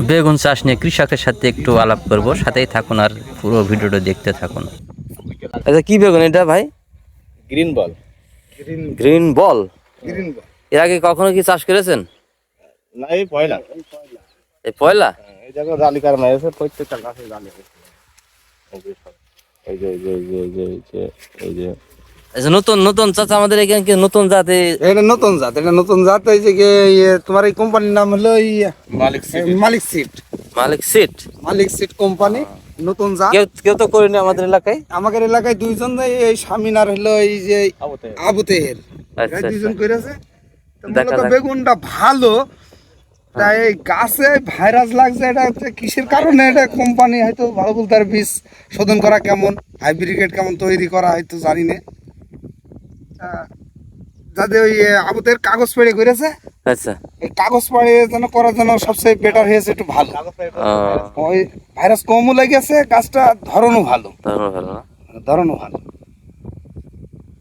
বেগুন চাষ নিয়ে কৃষকের সাথে একটু আলাপ করব, সাথেই থাকুন আর পুরো ভিডিওটা দেখতে থাকুন। আচ্ছা, কি বেগুন এটা ভাই? গ্রিন বল। গ্রিন বল। গ্রিন বল এর আগে কখনো কি চাষ করেছেন? না, এই পয়লা। এই পয়লা? এই জায়গা জালি কারণ আছে, প্রত্যেকটা গাছে জালি আছে। এই যে এই যে এই যে এই যে এই যে এই যে আচ্ছা, নতুন নতুন চাচা আমাদের এখানে কি নতুন জাতে? এটা নতুন জাত, এটা নতুন জাত। এই যে তোমার এই কোম্পানির নাম হলো মালিক সিড। মালিক সিড। মালিক সিট। মালিক সিড কোম্পানি, নতুন জাত। কেউ কেউ তো করেনি আমাদের এলাকায়। আমাদের এলাকায় দুইজন, এই শামিন আর হলো এই যে আবু তেহের, আচ্ছা, এরা দুইজন করেছে। তো দেখা মূলত যাক। বেগুনটা ভালো, তাই এই গাছে ভাইরাস লাগছে। এটা হচ্ছে কিসের কারণে? এটা কোম্পানি হয়তো ভালো বলতে, আর বীজ শোধন করা কেমন, হাইব্রিড কেমন তৈরি করা হয়তো জানি না। যাতে ওই আবুতের কাগজ পেড়ে করেছে, আচ্ছা। এই কাগজ পেড়ে যেন করার জন্য সবচেয়ে বেটার হয়েছে, একটু ভালো। ওই ভাইরাস কমও লেগেছে, গাছটা ধরনও ভালো, তাহলে ভালো না? ধরনও ভালো।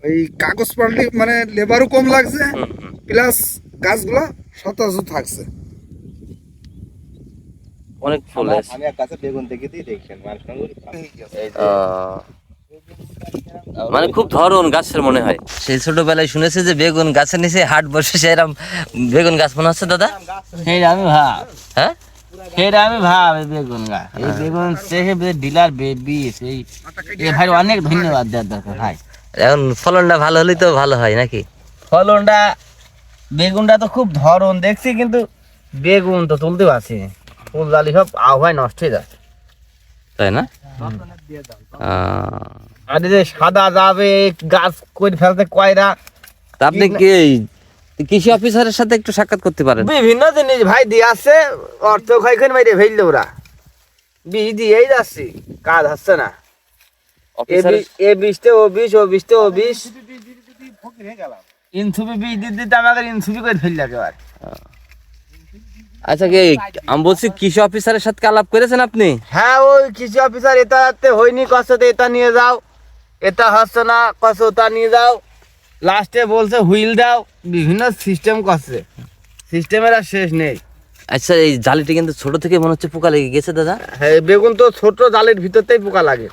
ওই কাগজ পাড়লে মানে লেবারও কম লাগছে, প্লাস গাছগুলো সতেজ থাকছে। অনেক ফুল আছে। আমি এক গাছে বেগুন দেখেই দেখছেন মানে খুব ধরন গাছের মনে হয়। সেই ছোটবেলায় শুনেছি যে বেগুন গাছের নিচে হাট বসে, সেরকম বেগুন গাছ মনে হচ্ছে দাদা। সেইটা আমি ভাব হ্যাঁ, সেইটা আমি ভাব এই বেগুন গাছ, এই বেগুন চেখে ডিলার বেবি এই ভাই অনেক ধন্যবাদ দেওয়ার দরকার ভাই। এখন ফলনটা ভালো হলেই তো ভালো হয় নাকি? ফলনটা বেগুনটা তো খুব ধরন দেখছি, কিন্তু বেগুন তো তুলতে পারছি না। ফুল জালি সব আবহাওয়ায় নষ্ট হয়ে যাচ্ছে, তাই না? আর এই যে সাদা যাবে গাছ করে ফেলতে কয়রা। তা আপনি কি এই কৃষি অফিসারের সাথে একটু সাক্ষাৎ করতে পারেন? বিভিন্ন জিনিস ভাই দিয়ে আসছে, অর্থ ক্ষয় করে মেরে ফেললে ওরা, বিষ দিয়েই যাচ্ছি, কাজ হচ্ছে না। এ বিষতে ও বিষ, ও বিষতে ও বিষ, ইনসুপি বিষ দিতে দিতে আমাকে ইনসুপি করে ফেললে একেবারে। আচ্ছা, কি আমি বলছি কৃষি অফিসারের সাথে আলাপ করেছেন আপনি? হ্যাঁ, ওই কৃষি অফিসার এটাতে হয়নি, কষ্টতে এটা নিয়ে যাও, এটা হচ্ছে না কষ্ট ওটা নিয়ে যাও, লাস্টে বলছে হুইল দাও, বিভিন্ন সিস্টেম করছে, সিস্টেমের আর শেষ নেই। আচ্ছা, এই জালিটি কিন্তু ছোট থেকে মনে হচ্ছে পোকা লেগে গেছে দাদা। হ্যাঁ, বেগুন তো ছোট জালের ভিতরতেই পোকা লাগে।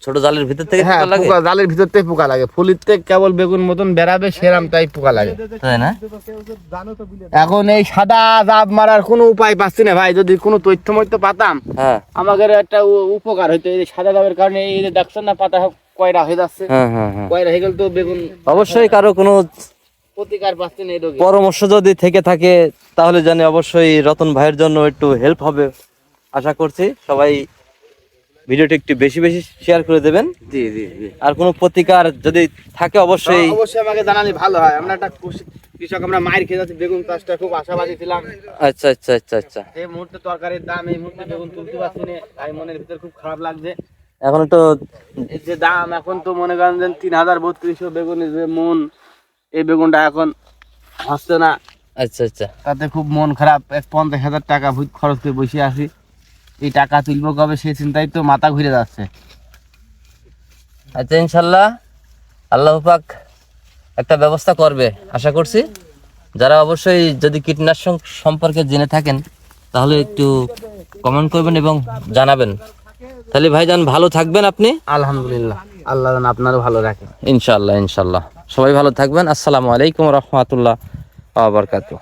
ছোট জালের ভিতর থেকে হ্যাঁ, পোকা লাগে, পোকা জালের ভিতরতেই পোকা লাগে, ফুলিতে কেবল বেগুন মতন বেরাবে সেরাম তাই পোকা লাগে, তাই না? এখন এই সাদা জাব মারার কোনো উপায় পাচ্ছি না ভাই। যদি কোনো তথ্য মধ্যে পাতাম, হ্যাঁ আমাদের একটা উপকার হইতো। এই সাদা জাবের কারণে এই যে দেখছেন না, পাতা সব কয়রা হয়ে যাচ্ছে, হ্যাঁ হ্যাঁ হ্যাঁ। কয়রা হয়ে গেল তো বেগুন অবশ্যই কারো কোনো প্রতিকার পাচ্ছে না এই রোগে। পরামর্শ যদি থেকে থাকে তাহলে জানি অবশ্যই রতন ভাইয়ের জন্য একটু হেল্প হবে। আশা করছি সবাই ভিডিওটি একটু বেশি বেশি শেয়ার করে দেবেন। জি জি জি, আর কোনো প্রতিকার যদি থাকে অবশ্যই অবশ্যই আমাকে জানালে ভালো হয়। আমরা একটা কৃষক, আমরা মায়ের খেয়ে যাচ্ছি, বেগুন চাষটা খুব আশাবাদী ছিলাম। আচ্ছা আচ্ছা আচ্ছা আচ্ছা। এই মুহূর্তে তরকারির দাম, এই মুহূর্তে বেগুন তুলতে পারছি না, তাই মনের ভিতরে খুব খারাপ লাগছে। এখন তো এই যে দাম, এখন তো মনে করেন যে 3032 বেগুনের যে মন, এই বেগুনটা এখন হচ্ছে না। আচ্ছা আচ্ছা। তাতে খুব মন খারাপ। 50,000 টাকা ভূত খরচ করে বসে আছি, এই টাকা তুলবো কবে সেই চিন্তায় তো মাথা ঘুরে যাচ্ছে। আচ্ছা, ইনশাল্লাহ আল্লাহ পাক একটা ব্যবস্থা করবে আশা করছি। যারা অবশ্যই যদি কীটনাশক সম্পর্কে জেনে থাকেন তাহলে একটু কমেন্ট করবেন এবং জানাবেন। তাহলে ভাইজান ভালো থাকবেন আপনি। আলহামদুলিল্লাহ, আল্লাহ যেন আপনারও ভালো রাখে। ইনশাল্লাহ ইনশাল্লাহ। সবাই ভালো থাকবেন। আসসালামু আলাইকুম রহমতুল্লাহ ওয়া বারাকাতুহু।